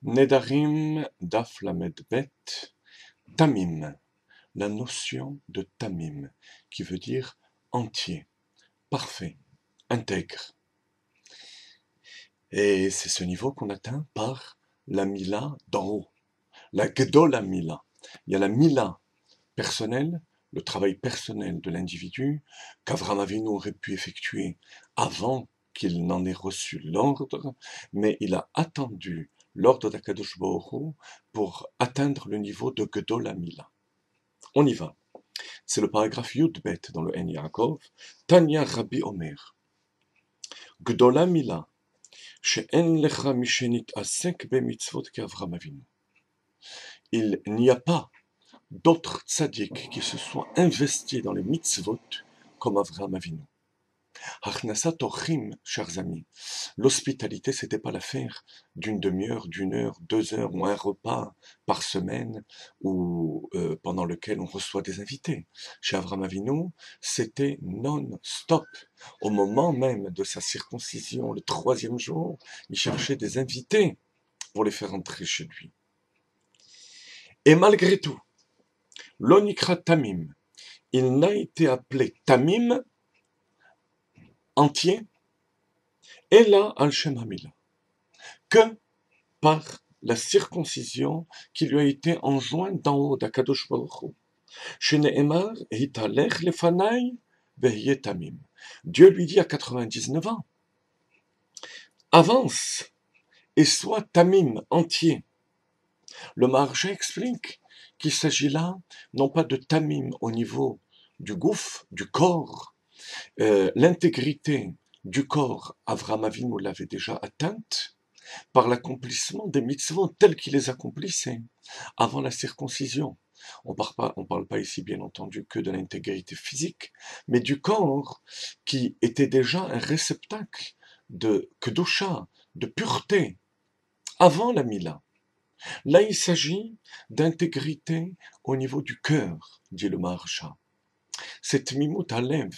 Nedarim Daf Lamed Bet, Tamim, la notion de Tamim, qui veut dire entier, parfait, intègre. Et c'est ce niveau qu'on atteint par la Mila d'en haut, la Gdola Mila. Il y a la Mila personnelle, le travail personnel de l'individu, qu'Avram Avinu aurait pu effectuer avant qu'il n'en ait reçu l'ordre, mais il a attendu l'ordre d'Akadosh Baruch Hu pour atteindre le niveau de Gdola Mila. On y va. C'est le paragraphe Yudbet dans le En Yaakov. Tanya Rabbi Omer. Gdola Mila, she'en lecha mishenit asek bemitzvot qu'Avram Avinu. Il n'y a pas d'autres tzaddik qui se soient investis dans les mitzvot comme Avraham Avinu. Hachnasat Ochim, chers amis, l'hospitalité, c'était pas l'affaire d'une demi-heure, d'une heure, 2 heures ou un repas par semaine ou pendant lequel on reçoit des invités. Chez Avraham Avinu, c'était non-stop. Au moment même de sa circoncision, le 3e jour, il cherchait des invités pour les faire entrer chez lui. Et malgré tout, l'onikra Tamim, il n'a été appelé Tamim entier, et là, al-Shem Hamila, que par la circoncision qui lui a été enjointe d'en haut d'Akadosh Baruch Hu. Shene'emar hitalech lefanai vehiye Tamim. Dieu lui dit à 99 ans, avance et sois Tamim entier. Le Maharsha explique qu'il s'agit là, non pas de Tamim au niveau du gouffre, du corps, l'intégrité du corps, Avraham Avinu l'avait déjà atteinte par l'accomplissement des mitzvot tels qu'il les accomplissait avant la circoncision. On parle pas ici bien entendu que de l'intégrité physique, mais du corps qui était déjà un réceptacle de kedusha, de pureté, avant la Mila. Là, il s'agit d'intégrité au niveau du cœur, dit le Maharsha. Cette mimut alev,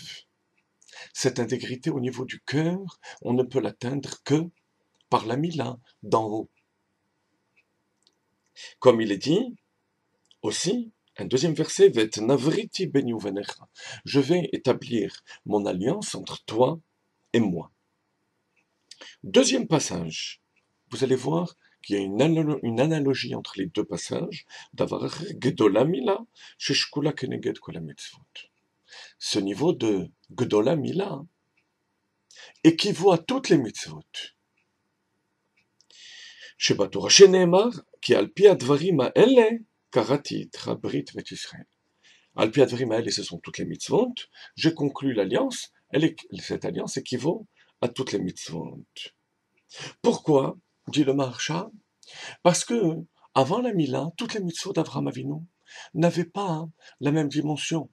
cette intégrité au niveau du cœur, on ne peut l'atteindre que par la Mila, d'en haut. Comme il est dit aussi, un deuxième verset, Vet navriti beni uvenecha. Je vais établir mon alliance entre toi et moi. Deuxième passage, vous allez voir qu'il y a une analogie entre les deux passages, d'avar gedola mila, sheshkula keneged kol hamitzvot. Ce niveau de gedola mila équivaut à toutes les mitzvot. שבתורה שנאמר, כי על פי הדברים האלה קראתי איתך ברית בית ישראל. על פי הדברים האלה, ce sont toutes les mitzvot, j'ai conclu l'alliance, cette alliance équivaut à toutes les mitzvot. Pourquoi, dit le Maharsha? Parce que, avant la Mila, toutes les mitzvot d'Avraham Avinu n'avaient pas la même dimension.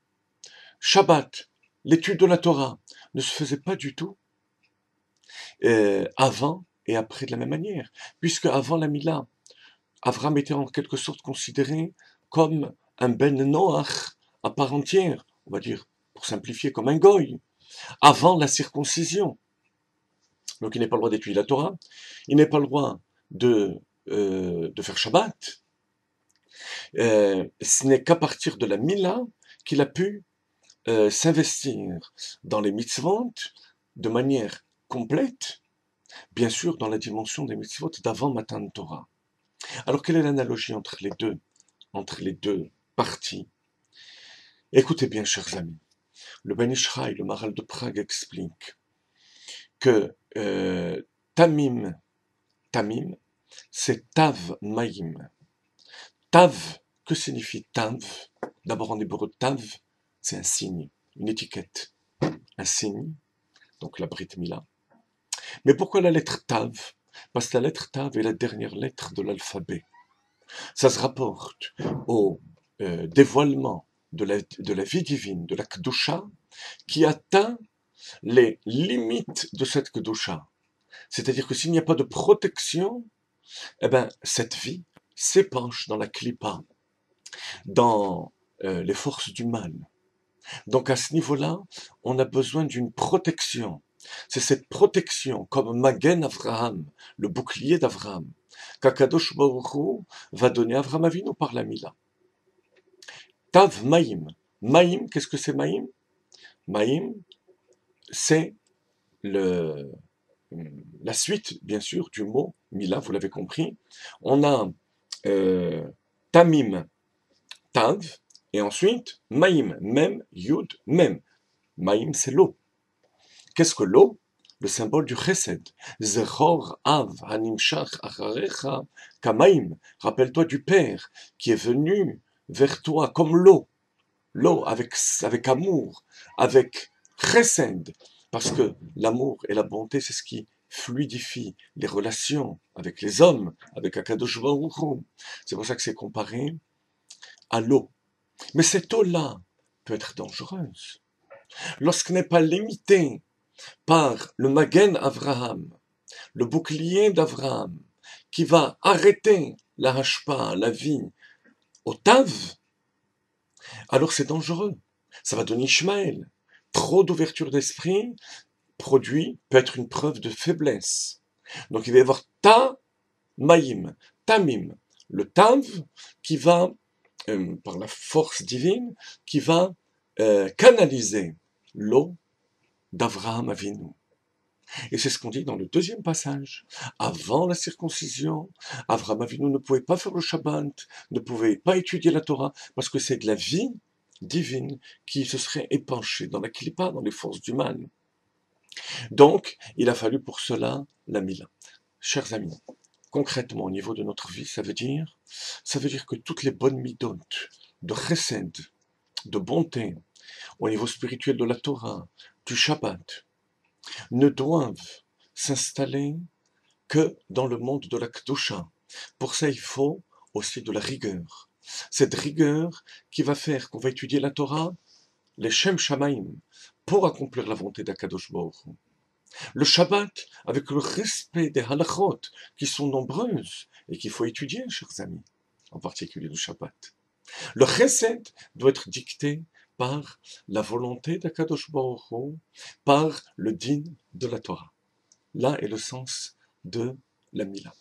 Shabbat, l'étude de la Torah, ne se faisait pas du tout avant et après de la même manière, puisque avant la Mila, Avram était en quelque sorte considéré comme un Ben Noach à part entière, on va dire, pour simplifier, comme un goy, avant la circoncision. Donc il n'est pas le droit d'étudier la Torah, il n'est pas le droit de faire Shabbat. Ce n'est qu'à partir de la Mila qu'il a pu s'investir dans les mitzvot de manière complète, bien sûr dans la dimension des mitzvot d'avant Matan Torah. Alors quelle est l'analogie entre les deux parties? Écoutez bien, chers amis, le Ben Ish Chai, le Maharal de Prague, explique que Tamim, c'est Tav Maïm. Tav, que signifie Tav? D'abord en hébreu, Tav, c'est un signe, une étiquette, un signe, donc la Brit Mila. Mais pourquoi la lettre Tav? Parce que la lettre Tav est la dernière lettre de l'alphabet. Ça se rapporte au dévoilement de la vie divine, de la Kedusha, qui atteint les limites de cette Kedusha. C'est-à-dire que s'il n'y a pas de protection, eh ben, cette vie s'épanche dans la Klippa, dans les forces du mal. Donc à ce niveau-là, on a besoin d'une protection. C'est cette protection, comme Magen Avraham, le bouclier d'Avraham, qu'Akadosh Baruch Hu va donner à Avraham Avinu par la Mila. Tav Maïm. Maïm, qu'est-ce que c'est Maïm? Maïm, c'est le, la suite, bien sûr, du mot Mila, vous l'avez compris. On a Tamim, Tav, et ensuite Maïm, Mem, Yud, Mem. Maïm, c'est l'eau. Qu'est-ce que l'eau? Le symbole du chesed. Zechor av hanimshach acharecha kamaim. Rappelle-toi du Père qui est venu vers toi comme l'eau. L'eau avec amour, avec chesed. Parce que l'amour et la bonté, c'est ce qui fluidifie les relations avec les hommes, avec Akadosh Baruch Hu. C'est pour ça que c'est comparé à l'eau. Mais cette eau-là peut être dangereuse. Lorsqu'elle n'est pas limitée par le Magen Avraham, le bouclier d'Avraham, qui va arrêter la hashpa, la vie, au Tav, alors c'est dangereux. Ça va donner Ishmaël. Trop d'ouverture d'esprit peut être une preuve de faiblesse. Donc il va y avoir Ta Maïm, Tamim, le Tav qui va, par la force divine, qui va canaliser l'eau d'Avraham Avinu. Et c'est ce qu'on dit dans le deuxième passage. Avant la circoncision, Avraham Avinu ne pouvait pas faire le Shabbat, ne pouvait pas étudier la Torah, parce que c'est de la vie divine qui se serait épanchée dans la Klippa, dans les forces du mal. Donc, il a fallu pour cela la Mila. Chers amis, concrètement, au niveau de notre vie, ça veut dire que toutes les bonnes midot de chesed, de bonté, au niveau spirituel de la Torah, du Shabbat, ne doivent s'installer que dans le monde de la Kedusha. Pour ça, il faut aussi de la rigueur. Cette rigueur qui va faire qu'on va étudier la Torah, les Shem Shamaim, pour accomplir la volonté d'Akadosh Baruch Hu. Le Shabbat, avec le respect des halachot, qui sont nombreuses, et qu'il faut étudier, chers amis, en particulier le Shabbat. Le chesed doit être dicté par la volonté d'Akadosh Baruch Hu, par le din de la Torah. Là est le sens de la Mila.